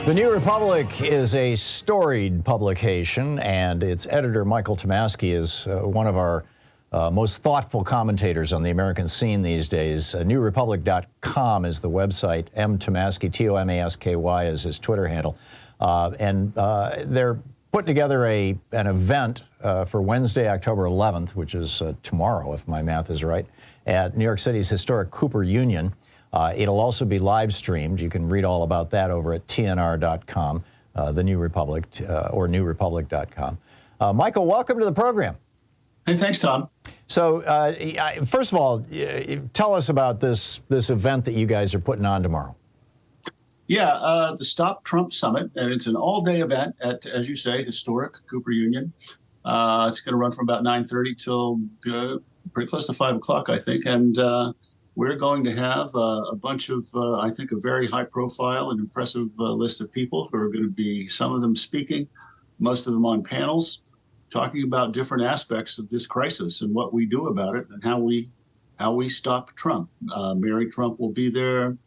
The New Republic is a storied publication, and its editor, Michael Tomasky, is one of our most thoughtful commentators on the American scene these days. NewRepublic.com is the website. M. Tomasky, Tomasky, is his Twitter handle. They're putting together an event for Wednesday, October 11th, which is tomorrow, if my math is right, at New York City's historic Cooper Union. It'll also be live streamed. You can read all about that over at tnr.com, the New Republic, or newrepublic.com. Michael, welcome to the program. Hey, thanks, Tom. So, first of all, tell us about this event that you guys are putting on tomorrow. Yeah, the Stop Trump Summit, and it's an all-day event at, as you say, historic Cooper Union. It's going to run from about 9:30 till pretty close to 5 o'clock, I think, and we're going to have a bunch of, I think, a very high-profile and impressive list of people who are going to be, some of them speaking, most of them on panels, talking about different aspects of this crisis and what we do about it and how we stop Trump. Mary Trump will be there.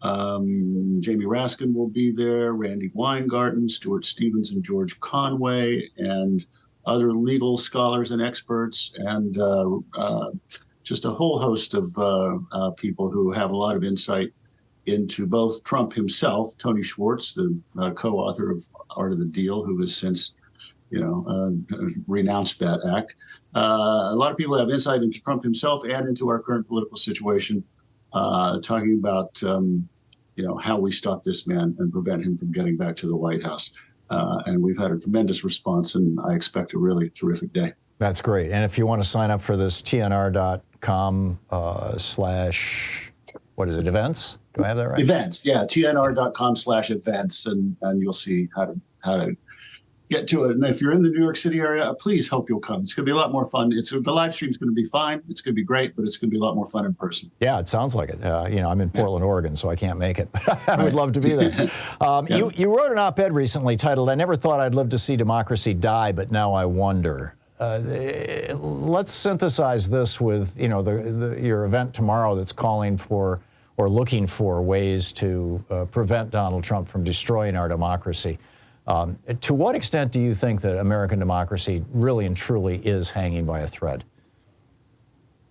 Jamie Raskin will be there. Randy Weingarten, Stuart Stevens, and George Conway, and other legal scholars and experts, and just a whole host of people who have a lot of insight into both Trump himself, Tony Schwartz, the co-author of Art of the Deal, who has since, renounced that act. A lot of people have insight into Trump himself and into our current political situation, talking about, how we stop this man and prevent him from getting back to the White House. And we've had a tremendous response, and I expect a really terrific day. That's great. And if you want to sign up for this, tnr.com events? Do I have that right? Events, yeah, tnr.com/events, and you'll see how to get to it. And if you're in the New York City area, please hope you'll come. It's going to be a lot more fun. The live stream's going to be fine. It's going to be great, but it's going to be a lot more fun in person. Yeah, it sounds like it. I'm in Portland, Oregon, so I can't make it, but I would love to be there. You wrote an op-ed recently titled, "I Never Thought I'd Live to See Democracy Die, but Now I Wonder." Let's synthesize this with, your event tomorrow that's calling for or looking for ways to prevent Donald Trump from destroying our democracy. To what extent do you think that American democracy really and truly is hanging by a thread?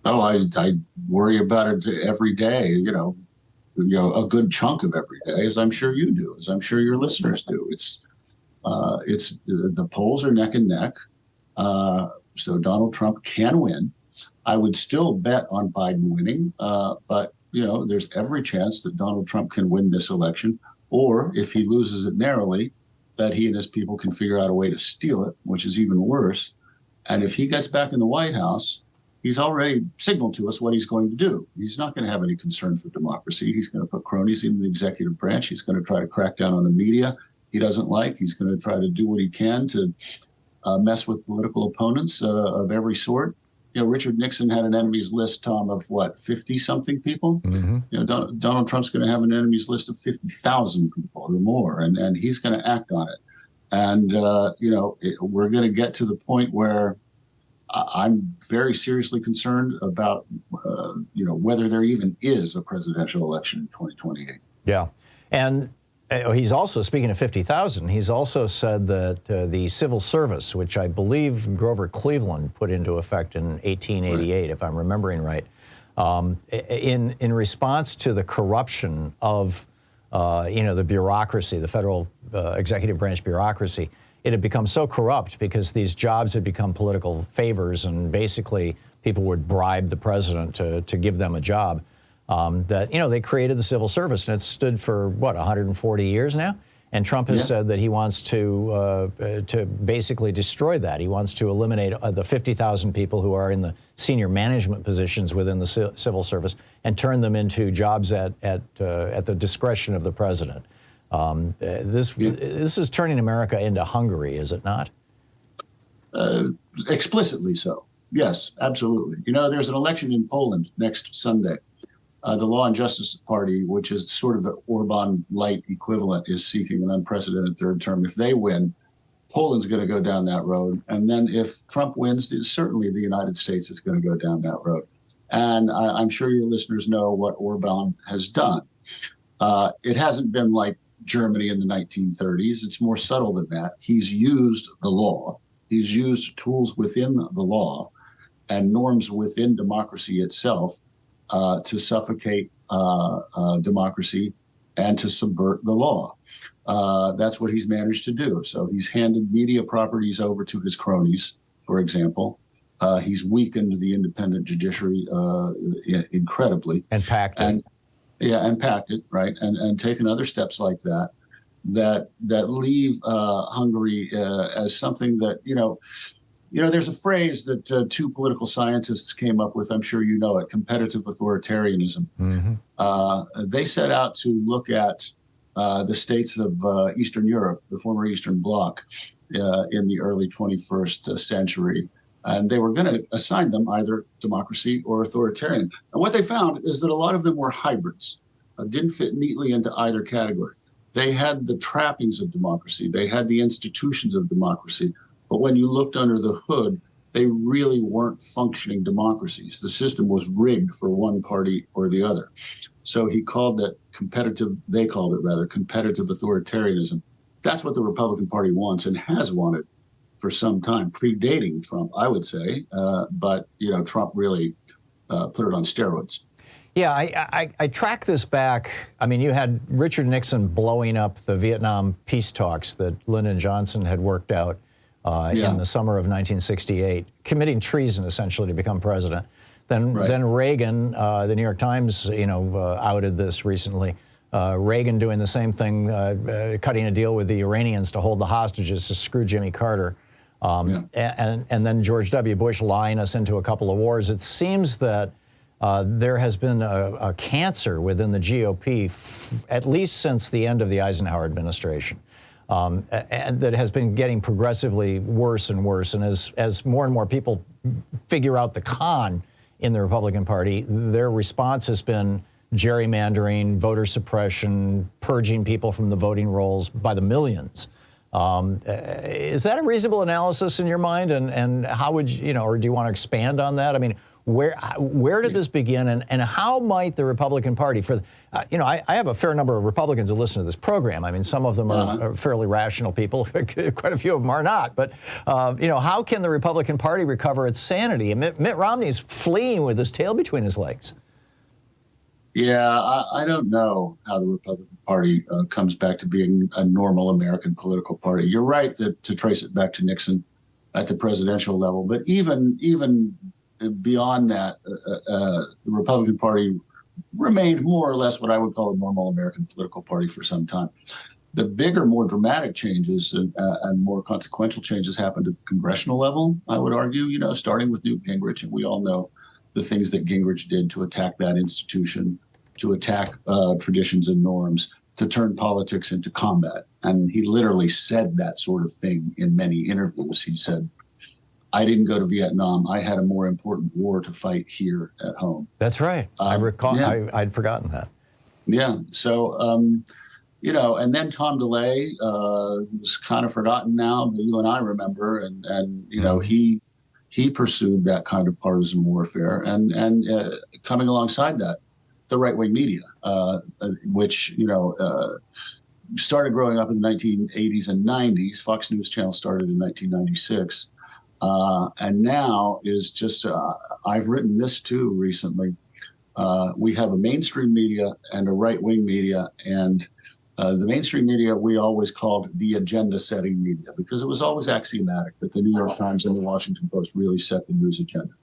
Oh, I worry about it every day, a good chunk of every day, as I'm sure you do, as I'm sure your listeners do. It's the polls are neck and neck. So Donald Trump can win. I would still bet on Biden winning, but there's every chance that Donald Trump can win this election, or if he loses it narrowly, that he and his people can figure out a way to steal it, which is even worse. And if he gets back in the White House, he's already signaled to us what he's going to do. He's not going to have any concern for democracy. He's going to put cronies in the executive branch. He's going to try to crack down on the media he doesn't like. He's going to try to do what he can to mess with political opponents of every sort. Richard Nixon had an enemies list, Tom, of what, 50-something people? Mm-hmm. Donald Trump's going to have an enemies list of 50,000 people or more, and he's going to act on it. And, we're going to get to the point where I'm very seriously concerned about, whether there even is a presidential election in 2028. Yeah. And he's also, speaking of 50,000, he's also said that the civil service, which I believe Grover Cleveland put into effect in 1888, right, if I'm remembering right, in response to the corruption of, the bureaucracy, the federal executive branch bureaucracy, it had become so corrupt because these jobs had become political favors, and basically people would bribe the president to give them a job. That they created the civil service, and it's stood for 140 years now. And Trump has said that he wants to basically destroy that. He wants to eliminate the 50,000 people who are in the senior management positions within the civil service and turn them into jobs at the discretion of the president. This is turning America into Hungary, is it not? Explicitly so. Yes, absolutely. There's an election in Poland next Sunday. The Law and Justice Party, which is sort of an Orban-light equivalent, is seeking an unprecedented third term. If they win, Poland's going to go down that road. And then if Trump wins, certainly the United States is going to go down that road. And I'm sure your listeners know what Orban has done. It hasn't been like Germany in the 1930s. It's more subtle than that. He's used the law. He's used tools within the law and norms within democracy itself to suffocate democracy and to subvert the law. That's what he's managed to do. So he's handed media properties over to his cronies, for example. He's weakened the independent judiciary incredibly. And packed it. And packed it, right? And taken other steps like that leave Hungary as something that, there's a phrase that two political scientists came up with. I'm sure you know it: competitive authoritarianism. Mm-hmm. They set out to look at the states of Eastern Europe, the former Eastern Bloc, in the early 21st century. And they were going to assign them either democracy or authoritarian. And what they found is that a lot of them were hybrids, didn't fit neatly into either category. They had the trappings of democracy. They had the institutions of democracy. But when you looked under the hood, they really weren't functioning democracies. The system was rigged for one party or the other. So they called it competitive authoritarianism. That's what the Republican Party wants and has wanted for some time, predating Trump, I would say. But Trump really put it on steroids. Yeah, I track this back. I mean, you had Richard Nixon blowing up the Vietnam peace talks that Lyndon Johnson had worked out in the summer of 1968, committing treason essentially to become president. Then Reagan, the New York Times, outed this recently. Reagan doing the same thing, cutting a deal with the Iranians to hold the hostages to screw Jimmy Carter. And then George W. Bush lying us into a couple of wars. It seems that there has been a cancer within the GOP, at least since the end of the Eisenhower administration, and that has been getting progressively worse and worse. And as more and more people figure out the con in the Republican Party, their response has been gerrymandering, voter suppression, purging people from the voting rolls by the millions. Is that a reasonable analysis in your mind? And how would or do you want to expand on that? I mean, where did this begin, and how might the Republican Party, I have a fair number of Republicans who listen to this program. I mean, some of them are fairly rational people, quite a few of them are not. But, how can the Republican Party recover its sanity? Mitt Romney's fleeing with his tail between his legs. Yeah, I don't know how the Republican Party comes back to being a normal American political party. You're right that to trace it back to Nixon at the presidential level, but even beyond that, the Republican Party remained more or less what I would call a normal American political party for some time. The bigger, more dramatic changes and more consequential changes happened at the congressional level, I would argue, starting with Newt Gingrich. And we all know the things that Gingrich did to attack that institution, to attack traditions and norms, to turn politics into combat. And he literally said that sort of thing in many interviews. He said, I didn't go to Vietnam. I had a more important war to fight here at home. That's right. I recall. Yeah. I'd forgotten that. Yeah. So, and then Tom DeLay was kind of forgotten now, but you and I remember. And he pursued that kind of partisan warfare. And coming alongside that, the right-wing media, which, started growing up in the 1980s and 90s. Fox News Channel started in 1996. And now is just, I've written this too recently. We have a mainstream media and a right-wing media, and the mainstream media we always called the agenda-setting media because it was always axiomatic that the New York Times and the Washington Post really set the news agenda.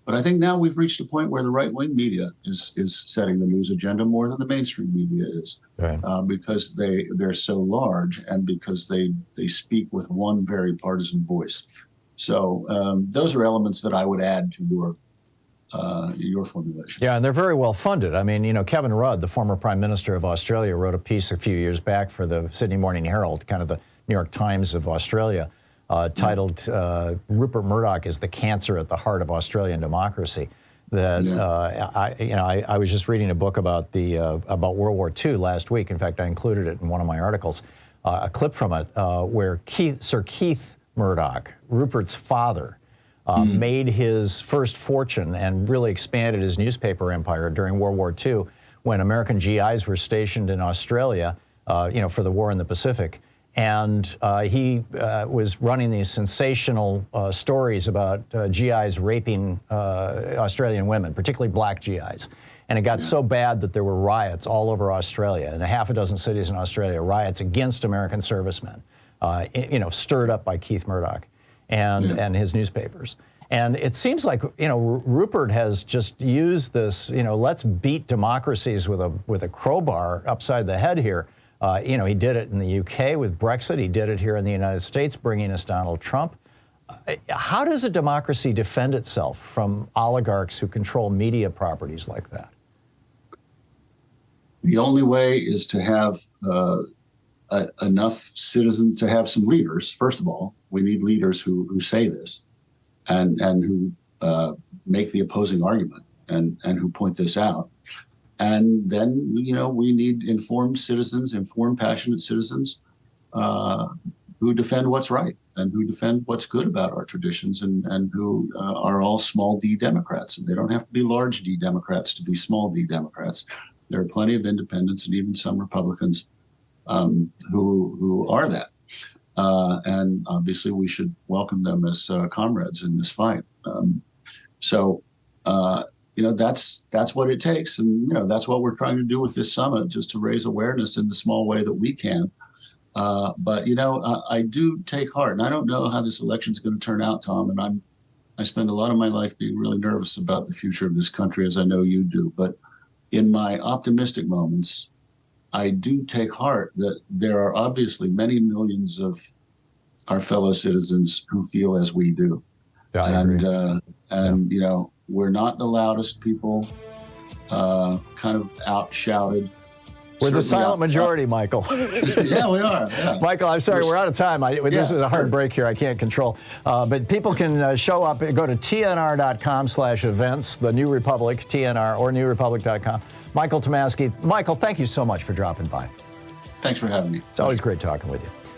But I think now we've reached a point where the right-wing media is setting the news agenda more than the mainstream media is, right. Because they're so large and because they speak with one very partisan voice. So those are elements that I would add to your formulation. Yeah, and they're very well funded. I mean, Kevin Rudd, the former Prime Minister of Australia, wrote a piece a few years back for the Sydney Morning Herald, kind of the New York Times of Australia, titled "Rupert Murdoch is the cancer at the heart of Australian democracy." That I was just reading a book about about World War II last week. In fact, I included it in one of my articles, a clip from it where Sir Keith Murdoch, Rupert's father, made his first fortune and really expanded his newspaper empire during World War II when American GIs were stationed in Australia for the war in the Pacific. And he was running these sensational stories about GIs raping Australian women, particularly black GIs. And it got so bad that there were riots all over Australia, in a half a dozen cities in Australia, riots against American servicemen, stirred up by Keith Murdoch and his newspapers. And it seems like, Rupert has just used this, let's beat democracies with a crowbar upside the head here. He did it in the UK with Brexit. He did it here in the United States, bringing us Donald Trump. How does a democracy defend itself from oligarchs who control media properties like that? The only way is to have enough citizens, to have some leaders. First of all, we need leaders who say this and who make the opposing argument and who point this out. And then, we need informed citizens, informed, passionate citizens who defend what's right and who defend what's good about our traditions and who are all small d Democrats. And they don't have to be large d Democrats to be small d Democrats. There are plenty of independents and even some Republicans who are that. And obviously we should welcome them as comrades in this fight. That's what it takes. And, that's what we're trying to do with this summit, just to raise awareness in the small way that we can. But I do take heart, and I don't know how this election is going to turn out, Tom. And I spend a lot of my life being really nervous about the future of this country, as I know you do. But in my optimistic moments, I do take heart that there are obviously many millions of our fellow citizens who feel as we do. Yeah, I agree. We're not the loudest people, kind of out-shouted. We're the silent majority, Michael. Yeah, we are. Yeah. Michael, I'm sorry, we're out of time. This is a hard break here. I can't control. But people can show up. Go to tnr.com/events, the New Republic, TNR, or newrepublic.com. Michael Tomasky. Michael, thank you so much for dropping by. Thanks for having me. It's always great talking with you.